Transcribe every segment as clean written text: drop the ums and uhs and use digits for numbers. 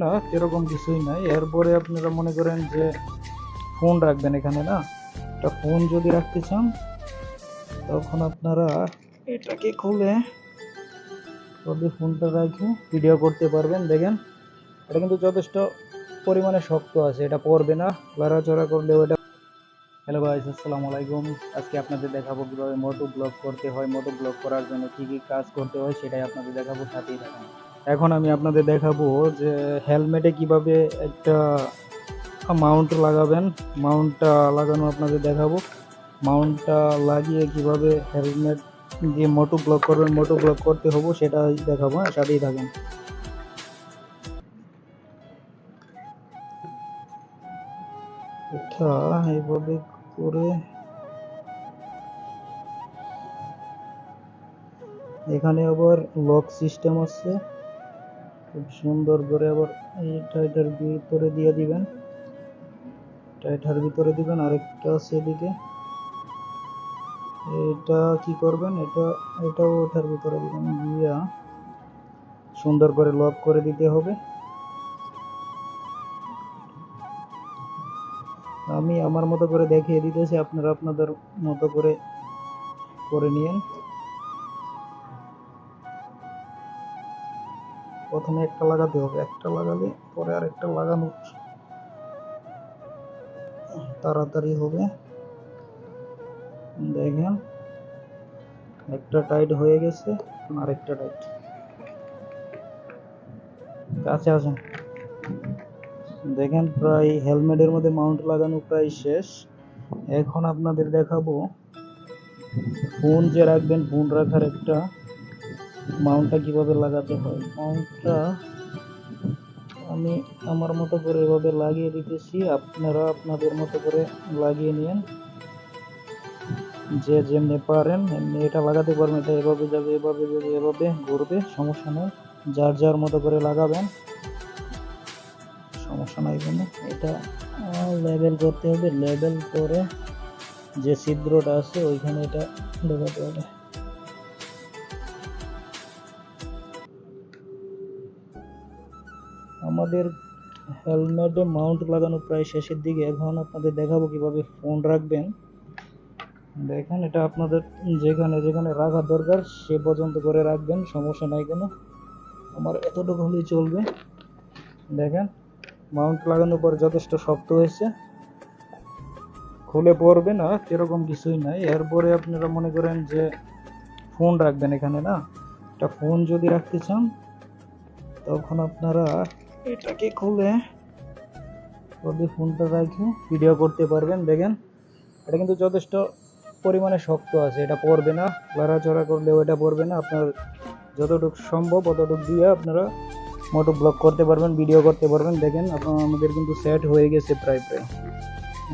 না এরকম কিছুই নাই। এরপরে আপনারা মনে করেন যে ফোন রাখবেন এখানে না, একটা ফোন যদি রাখতে চান তখন আপনারা এটাকে খুলে যদি ফোনটা রাখে ভিডিও করতে পারবেন। দেখেন এটা কিন্তু যথেষ্ট পরিমাণে শক্ত আছে, এটা পড়বে না, লড়াচড়া করলেও এটা। হ্যালো গাইস, আসসালামু আলাইকুম। আজকে আপনাদের দেখাবো কিভাবে মোটো ব্লগ করতে হয়, মোটো ব্লগ করার জন্য কি কি কাজ করতে হয় সেটাই আপনাদের দেখাবো, সাথেই থাকুন। এখন আমি আপনাদের দেখাবো যে হেলমেটে কিভাবে একটা মাউন্ট লাগাবেন। মাউন্টটা লাগানো আপনাদের দেখাবো। মাউন্টটা লাগিয়ে কিভাবে হেলমেট দিয়ে মোটো ব্লগ করবেন, মোটো ব্লগ করতে হবো সেটাই দেখাবো। হ্যাঁ, সাথেই থাকুন। এটা এইভাবে করে এখানে আবার লক সিস্টেম আছে, খুব সুন্দর করে আবার এটার ভিতরে দিয়ে দিবেন, এটার ভিতরে দিবেন। আরেকটা আছে এদিকে, এটা কি করবেন, এটাও ওটার ভিতরে দিবেন, দিয়া সুন্দর করে লক করে দিতে হবে। আমি আমার মতো করে দেখিয়ে দিতেছি, আপনারা আপনাদের মতো করে করে নিয়েন। প্রথমে একটা লাগাতে হবে, একটা লাগালে পরে আরেকটা লাগানো তাড়াতাড়ি হবে। দেখেন একটা টাইট হয়ে গেছে, আরেকটা টাইট। কাছে আসেন, দেখেন প্রায় হেলমেটের মধ্যে মাউন্ট লাগানো প্রায় শেষ। এখন আপনাদের দেখাবো ফোন যে রাখবেন, ফোন রাখার একটা মাউন্টটা কিভাবে লাগাতে হয়। মাউন্টটা আমি আমার মতো করে এভাবে লাগিয়ে দিতেছি, আপনারা আপনাদের মতো করে লাগিয়ে নিন। যে যেমনি পারেন এমনি এটা লাগাতে পারবেন। এটা এভাবে যাবে, এভাবে যাবে, এভাবে ঘুরবে, সমস্যা নেই। যার যার মতো করে লাগাবেন, সমস্যা নাই কোনো। এটা লেবেল করতে হবে, লেবেল করে যে ছিদ্রটা আছে ওইখানে এটা ঢোকাতে হবে। আমাদের হেলমেটে মাউন্ট লাগানো প্রায় শেষের দিকে। এখন আপনাদের দেখাবো কিভাবে ফোন রাখবেন। দেখেন এটা আপনাদের যেখানে যেখানে রাখার দরকার সে পর্যন্ত করে রাখবেন, সমস্যা নাই কোনো। আমার এতটুকু হলেই চলবে। দেখেন মাউন্ট লাগানোর পর যথেষ্ট শক্ত হয়েছে, খুলে পড়বে না, এরকম কিছুই নাই। এরপরে আপনারা মনে করেন যে ফোন রাখবেন এখানে না, একটা ফোন যদি রাখতে চান তখন আপনারা এটাকে খুলে যদি ফোনটা রাখে ভিডিও করতে পারবেন। দেখেন এটা কিন্তু যথেষ্ট পরিমাণে শক্ত আছে, এটা পড়বে না, লড়াচড়া করলেও এটা পড়বে না। আপনার যতটুকু সম্ভব অতটুকু দিয়ে আপনারা মোটো ব্লগ করতে পারবেন, ভিডিও করতে পারবেন। দেখেন আমাদের কিন্তু সেট হয়ে গেছে প্রায়।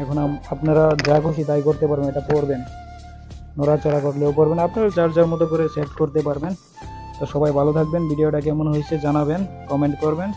এখন আপনারা যা খুশি তাই করতে পারবেন, এটা পড়বেন, নড়াচড়া করলেও পড়বেন, আপনারা যার যার মতো করে সেট করতে পারবেন। তো সবাই ভালো থাকবেন, ভিডিওটা কেমন হয়েছে জানাবেন, কমেন্ট করবেন।